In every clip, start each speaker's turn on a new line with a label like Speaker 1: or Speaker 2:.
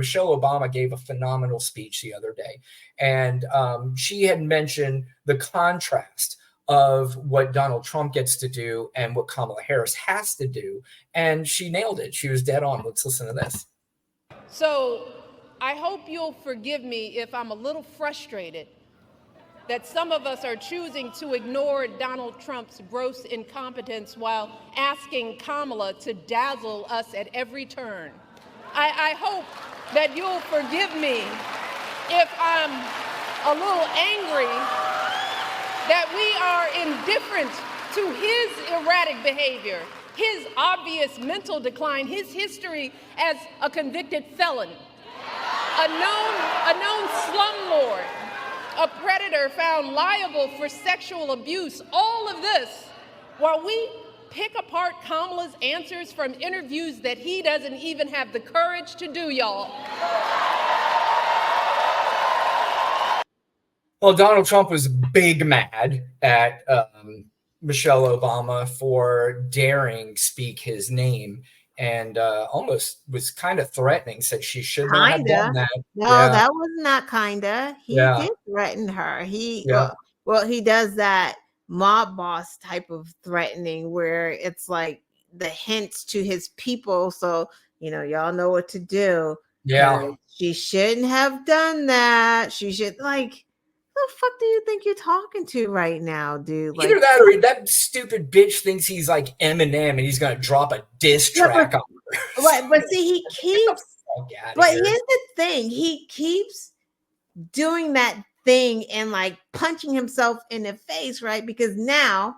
Speaker 1: Michelle Obama gave a phenomenal speech the other day, and she had mentioned the contrast of what Donald Trump gets to do and what Kamala Harris has to do, and she nailed it. She was dead on. Let's listen to this.
Speaker 2: So I hope you'll forgive me if I'm a little frustrated that some of us are choosing to ignore Donald Trump's gross incompetence while asking Kamala to dazzle us at every turn. I hope that you'll forgive me if I'm a little angry that we are indifferent to his erratic behavior, his obvious mental decline, his history as a convicted felon, a known slumlord, a predator found liable for sexual abuse. All of this while we pick apart Kamala's answers from interviews that he doesn't even have the courage to do, y'all.
Speaker 1: Well, Donald Trump was big mad at Michelle Obama for daring speak his name, and almost was kind of threatening, said she should not have done that.
Speaker 3: No, that was not kinda. He did threaten her. He does that mob boss type of threatening where it's like the hints to his people, so y'all know what to do. She shouldn't have done that. She should, like, the fuck do you think you're talking to right now, dude? Like,
Speaker 1: either that or that stupid bitch thinks he's like Eminem and he's gonna drop a diss track on her.
Speaker 3: Right, but see, he keeps but here's the thing, he keeps doing that thing and like punching himself in the face, right? Because now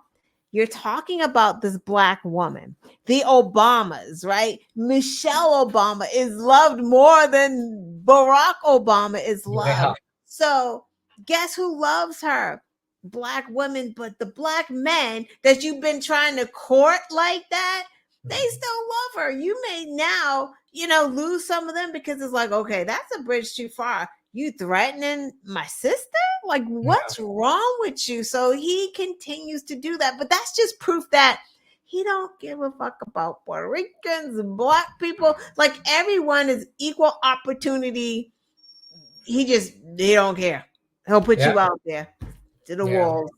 Speaker 3: you're talking about this Black woman, the Obamas, right? Michelle Obama is loved more than Barack Obama is loved. So guess who loves her? Black women. But the Black men that you've been trying to court like that, they still love her. You may now, lose some of them because it's like, okay, that's a bridge too far. You threatening my sister? Like, what's wrong with you? So he continues to do that. But that's just proof that he don't give a fuck about Puerto Ricans and Black people. Like, everyone is equal opportunity. He don't care. He'll put you out there to the walls.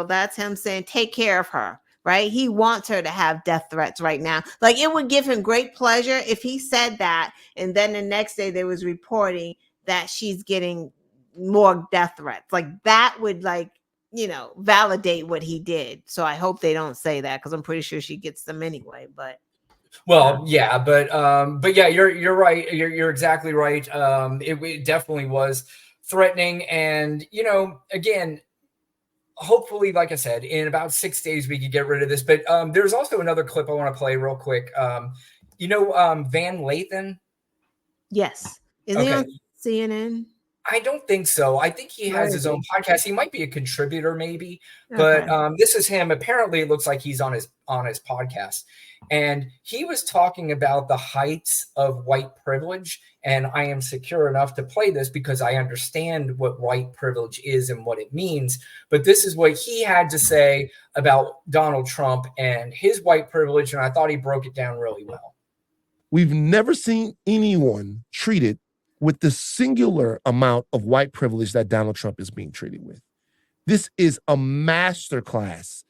Speaker 3: That's him saying, take care of her, right? He wants her to have death threats right now. Like, it would give him great pleasure if he said that, and then the next day there was reporting that she's getting more death threats. Like, that would, like, validate what he did. So I hope they don't say that, because I'm pretty sure she gets them anyway. But
Speaker 1: yeah, you're right. You're exactly right. It definitely was threatening, and again, hopefully, like I said, in about 6 days we could get rid of this. But there's also another clip I want to play real quick. Van Lathan?
Speaker 3: Yes. Is he on CNN?
Speaker 1: I don't think so. I think he has his own podcast. He might be a contributor, maybe. But this is him. Apparently, it looks like he's on his podcast. And he was talking about the heights of white privilege. And I am secure enough to play this because I understand what white privilege is and what it means. But this is what he had to say about Donald Trump and his white privilege. And I thought he broke it down really well.
Speaker 4: We've never seen anyone treated with the singular amount of white privilege that Donald Trump is being treated with. This is a masterclass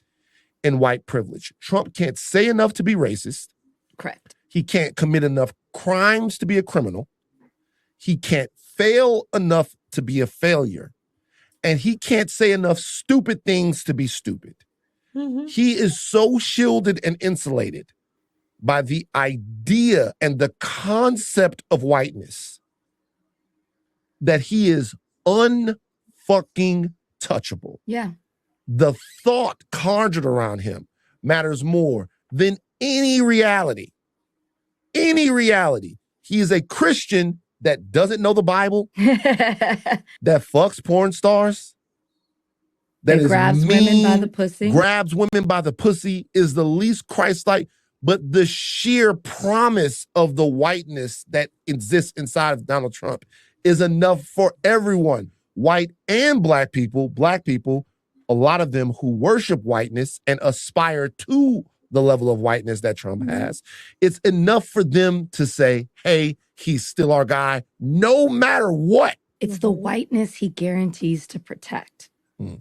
Speaker 4: in white privilege. Trump can't say enough to be racist.
Speaker 5: Correct.
Speaker 4: He can't commit enough crimes to be a criminal. He can't fail enough to be a failure. And he can't say enough stupid things to be stupid. Mm-hmm. He is so shielded and insulated by the idea and the concept of whiteness that he is unfucking touchable.
Speaker 5: Yeah.
Speaker 4: The thought conjured around him matters more than any reality. Any reality. He is a Christian that doesn't know the Bible, that fucks porn stars, that
Speaker 5: grabs women by the pussy.
Speaker 4: Grabs women by the pussy, is the least Christ-like, but the sheer promise of the whiteness that exists inside of Donald Trump is enough for everyone, white and black people, a lot of them who worship whiteness and aspire to the level of whiteness that Trump has. It's enough for them to say, hey, he's still our guy, no matter what.
Speaker 5: It's the whiteness he guarantees to protect.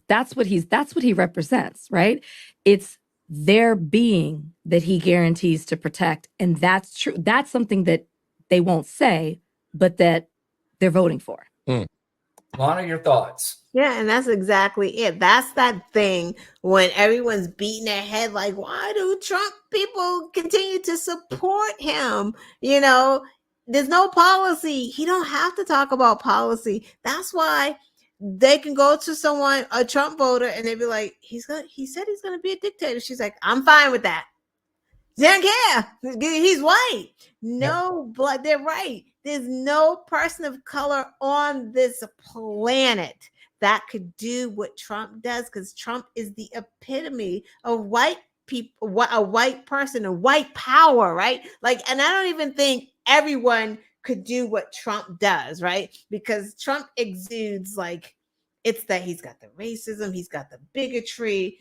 Speaker 5: That's what he represents, right? It's their being that he guarantees to protect. And that's true. That's something that they won't say, but that they're voting for.
Speaker 1: Lana, your thoughts?
Speaker 3: Yeah, and that's exactly it. That's that thing when everyone's beating their head like, why do Trump people continue to support him? You know, there's no policy. He don't have to talk about policy. That's why they can go to someone, a Trump voter, and they'd be like, he said he's gonna be a dictator. She's like, I'm fine with that. They don't care. He's white. No, but they're right. There's no person of color on this planet that could do what Trump does, because Trump is the epitome of white people, a white person, a white power, right? Like, and I don't even think everyone could do what Trump does, right? Because Trump exudes like, it's that he's got the racism, he's got the bigotry.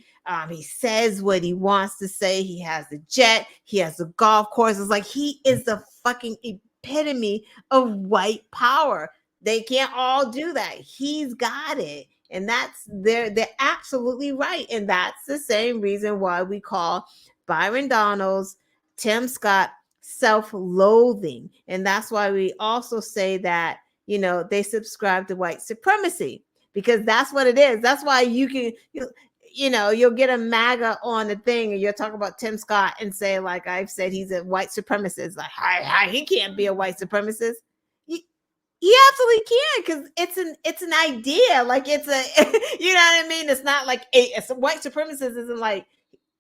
Speaker 3: He says what he wants to say. He has the jet. He has the golf course. It's like he is the fucking epitome of white power. They can't all do that. He's got it. And they're absolutely right. And that's the same reason why we call Byron Donalds, Tim Scott self-loathing. And that's why we also say that, you know, they subscribe to white supremacy, because that's what it is. That's why you'll get a MAGA on the thing and you'll talk about Tim Scott and say, like I've said, he's a white supremacist. Like, he can't be a white supremacist. He absolutely can, because it's an idea. Like it's a, you know what I mean? It's not like it's a white supremacist isn't like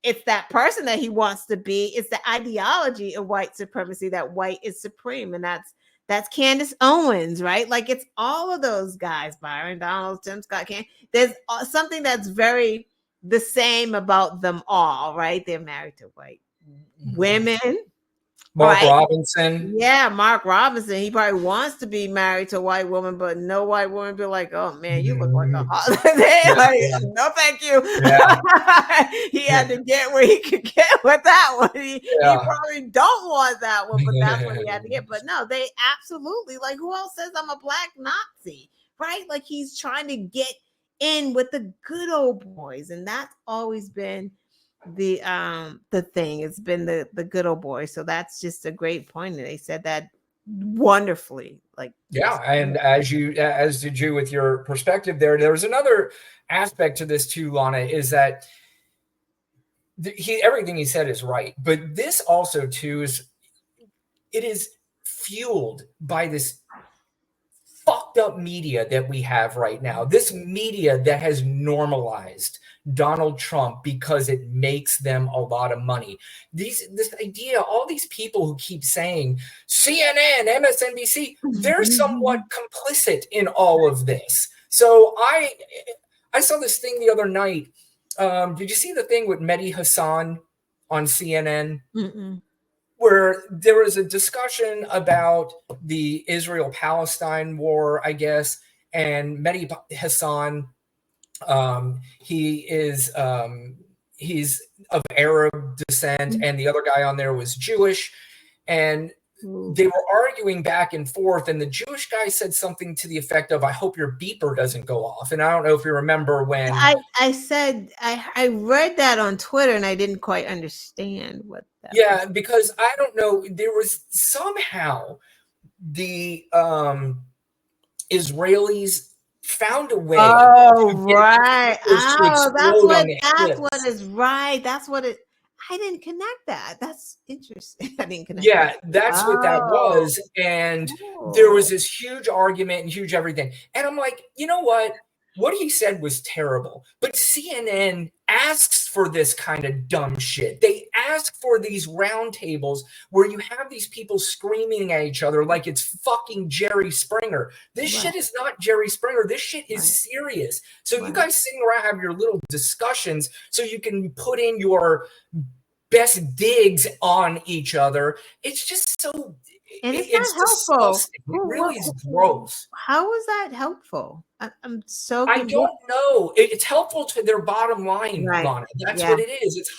Speaker 3: it's that person that he wants to be. It's the ideology of white supremacy, that white is supreme. And that's Candace Owens, right? Like it's all of those guys, Byron Donalds, Tim Scott. There's something that's very the same about them all, right? They're married to white women.
Speaker 1: Mark Robinson.
Speaker 3: Yeah, Mark Robinson. He probably wants to be married to a white woman, but no white woman be like, oh man, you look like a holiday. Like, no, thank you. Yeah. He had to get where he could get with that one. He probably don't want that one, but that's what he had to get. But no, they absolutely, like, who else says I'm a black Nazi? Right? Like he's trying to get in with the good old boys, and that's always been the thing. It's been the good old boy. So that's just a great point, and they said that wonderfully. Like,
Speaker 1: yeah, and as did you with your perspective there's another aspect to this too, Lana, is that everything he said is right, but this also too is fueled by this fucked up media that we have right now. This media that has normalized Donald Trump because it makes them a lot of money. This idea, all these people who keep saying CNN, MSNBC, they're somewhat complicit in all of this. So I saw this thing the other night. Did you see the thing with Mehdi Hassan on CNN? Where there was a discussion about the Israel-Palestine war, I guess, and Mehdi Hassan, he's of Arab descent, and the other guy on there was Jewish, and they were arguing back and forth, and the Jewish guy said something to the effect of, I hope your beeper doesn't go off. And I don't know if you remember when
Speaker 3: I said I read that on Twitter and I didn't quite understand what that was.
Speaker 1: Because I don't know, there was somehow the Israelis found a way.
Speaker 3: Oh, right. Oh, that's what is right. That's what it. I didn't connect that. That's interesting. I didn't connect.
Speaker 1: Yeah, that's what that was. And there was this huge argument and huge everything. And I'm like, you know what? What he said was terrible. But CNN asks for this kind of dumb shit. They ask for these roundtables where you have these people screaming at each other like it's fucking Jerry Springer. This shit is not Jerry Springer. This shit is serious. So you guys sitting around, have your little discussions so you can put in your best digs on each other. It's just so...
Speaker 3: And it's not helpful.
Speaker 1: It really is gross.
Speaker 3: How is that helpful? I'm so
Speaker 1: confused. I don't know. It's helpful to their bottom line, Lana. That's what it is.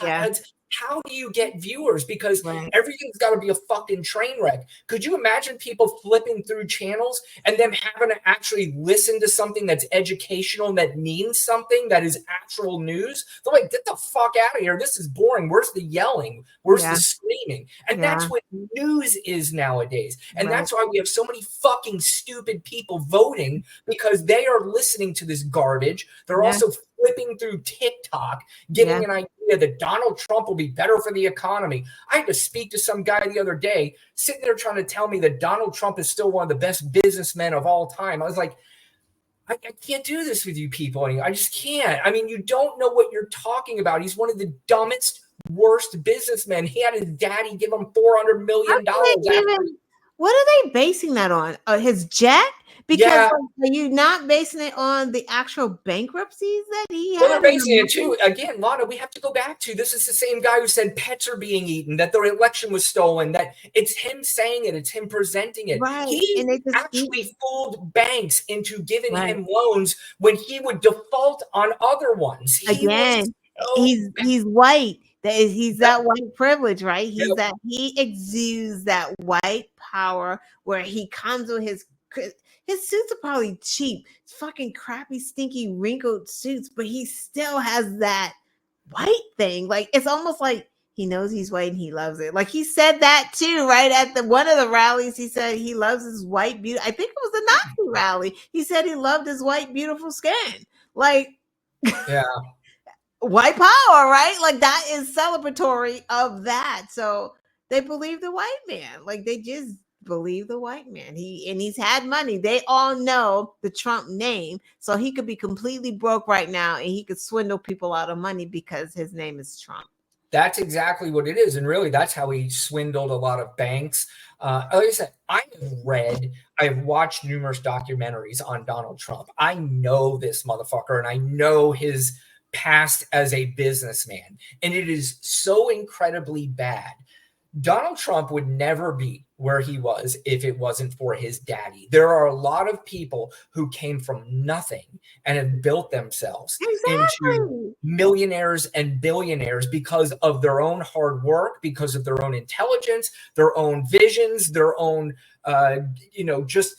Speaker 1: how do you get viewers? Because everything's got to be a fucking train wreck. Could you imagine people flipping through channels and them having to actually listen to something that's educational, that means something, that is actual news? They're like, get the fuck out of here. This is boring. Where's the yelling? Where's the screaming? And that's what news is nowadays. And that's why we have so many fucking stupid people voting, because they are listening to this garbage. They're also flipping through TikTok, getting an idea that Donald Trump will be better for the economy. I had to speak to some guy the other day, sitting there trying to tell me that Donald Trump is still one of the best businessmen of all time. I was like, I can't do this with you people anymore. I just can't. I mean, you don't know what you're talking about. He's one of the dumbest, worst businessmen. He had his daddy give him $400 million.
Speaker 3: What are they basing that on? His jet? Because are you not basing it on the actual bankruptcies that he had?
Speaker 1: Well, they're basing it too. Again, Lana, we have to go back to, this is the same guy who said pets are being eaten, that the election was stolen, that it's him saying it, it's him presenting it.
Speaker 3: Right.
Speaker 1: He actually fooled banks into giving him loans when he would default on other ones.
Speaker 3: He's white. He's that white privilege, right? He exudes that white power where he comes with his suits are probably cheap, fucking crappy, stinky, wrinkled suits, but he still has that white thing. Like, it's almost like he knows he's white and he loves it. Like, he said that too, right? At one of the rallies, he said he loves his white beauty. I think it was the Nazi rally. He said he loved his white, beautiful skin. Like, white power, right? Like, that is celebratory of that. So they believe the white man. Like, they just believe the white man. He's had money. They all know the Trump name, so he could be completely broke right now and he could swindle people out of money because his name is Trump.
Speaker 1: That's exactly what it is. And really, that's how he swindled a lot of banks. Like I said, I've watched numerous documentaries on Donald Trump. I know this motherfucker, and I know his past as a businessman. And it is so incredibly bad. Donald Trump would never be where he was if it wasn't for his daddy. There are a lot of people who came from nothing and have built themselves into millionaires and billionaires because of their own hard work, because of their own intelligence, their own visions, their own, just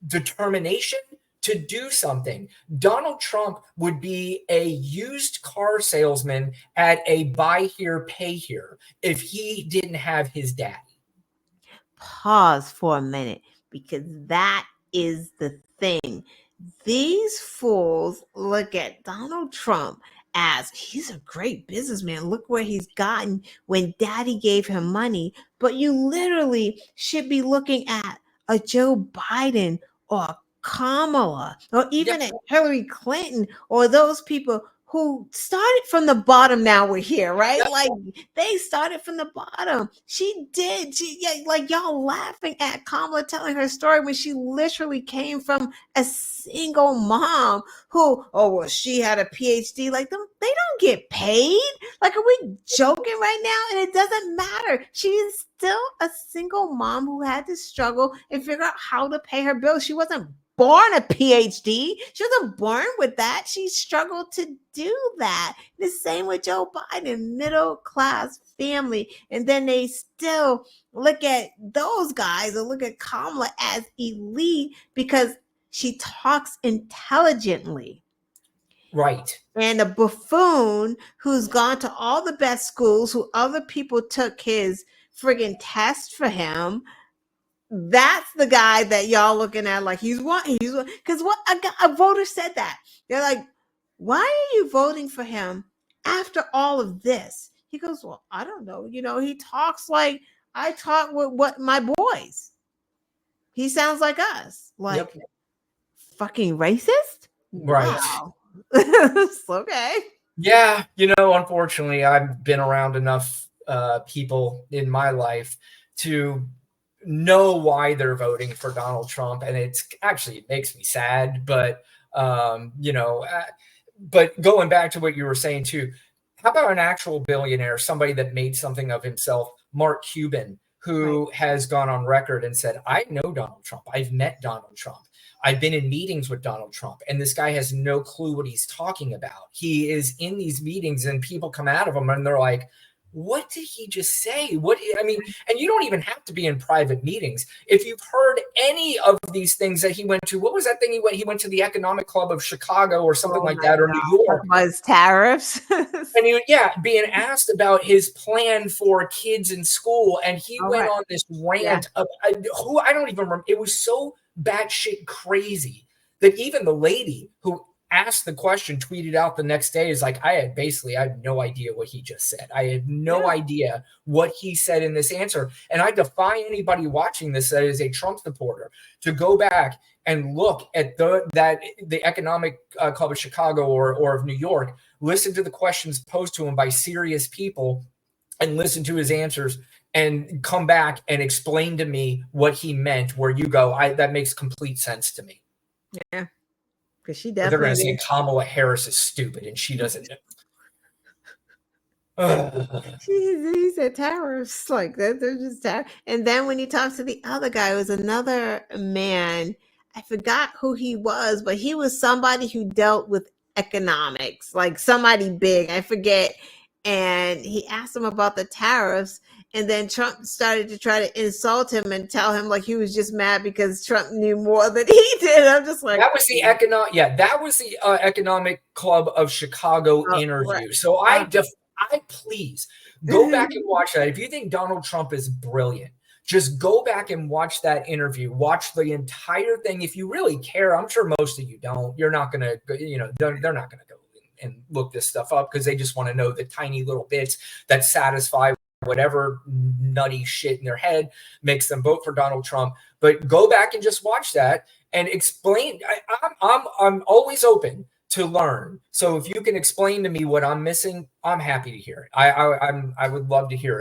Speaker 1: determination to do something. Donald Trump would be a used car salesman at a buy here, pay here if he didn't have his daddy.
Speaker 3: Pause for a minute, because that is the thing. These fools look at Donald Trump as he's a great businessman. Look where he's gotten when daddy gave him money. But you literally should be looking at a Joe Biden or Kamala or even at Hillary Clinton or those people who started from the bottom. Now we're here, right? Like, they started from the bottom. Like, y'all laughing at Kamala telling her story when she literally came from a single mom who, she had a PhD. Like, they don't get paid. Like, are we joking right now? And it doesn't matter. She's still a single mom who had to struggle and figure out how to pay her bills. She wasn't born a PhD. She wasn't born with that. She struggled to do that. The same with Joe Biden, middle class family. And then they still look at those guys or look at Kamala as elite because she talks intelligently.
Speaker 1: Right.
Speaker 3: And a buffoon who's gone to all the best schools, who other people took his friggin' test for him. That's the guy that y'all looking at like he's what? Because what a voter said that. They're like, why are you voting for him after all of this? He goes, well, I don't know. He talks like I talk with what my boys. He sounds like us. Like, fucking racist?
Speaker 1: Right.
Speaker 3: Wow. Okay.
Speaker 1: Yeah. Unfortunately, I've been around enough people in my life to know why they're voting for Donald Trump. And it makes me sad, but, but going back to what you were saying too, how about an actual billionaire, somebody that made something of himself, Mark Cuban, who has gone on record and said, I know Donald Trump. I've met Donald Trump. I've been in meetings with Donald Trump, and this guy has no clue what he's talking about. He is in these meetings and people come out of him and they're like, what did he just say? What, I mean, and you don't even have to be in private meetings. If you've heard any of these things that he went to, what was that thing he went? He went to the Economic Club of Chicago or something like that, or New York.
Speaker 3: Was tariffs.
Speaker 1: And he, being asked about his plan for kids in school, and he went on this rant of who I don't even remember. It was so batshit crazy that even the lady who asked the question tweeted out the next day is like, I had no idea what he just said. I had no idea what he said in this answer. And I defy anybody watching this that is a Trump supporter to go back and look at the Economic Club of Chicago or of New York, listen to the questions posed to him by serious people and listen to his answers and come back and explain to me what he meant, where you go, that makes complete sense to me.
Speaker 3: Yeah. Because she
Speaker 1: definitely, they're going to say Kamala Harris is stupid and she doesn't know.
Speaker 3: He said tariffs like that. They're just tariffs. And then when he talks to the other guy, it was another man. I forgot who he was, but he was somebody who dealt with economics, like somebody big. I forget. And he asked him about the tariffs. And then Trump started to try to insult him and tell him like he was just mad because Trump knew more than he did. I'm just like,
Speaker 1: that was the Economic Club of Chicago interview. Right. So I please go back and watch that. If you think Donald Trump is brilliant, just go back and watch that interview. Watch the entire thing. If you really care, I'm sure most of you don't. You're not going to, they're not going to go and look this stuff up because they just want to know the tiny little bits that satisfy whatever nutty shit in their head makes them vote for Donald Trump. But go back and just watch that and explain. I'm always open to learn. So if you can explain to me what I'm missing, I'm happy to hear it. I would love to hear it.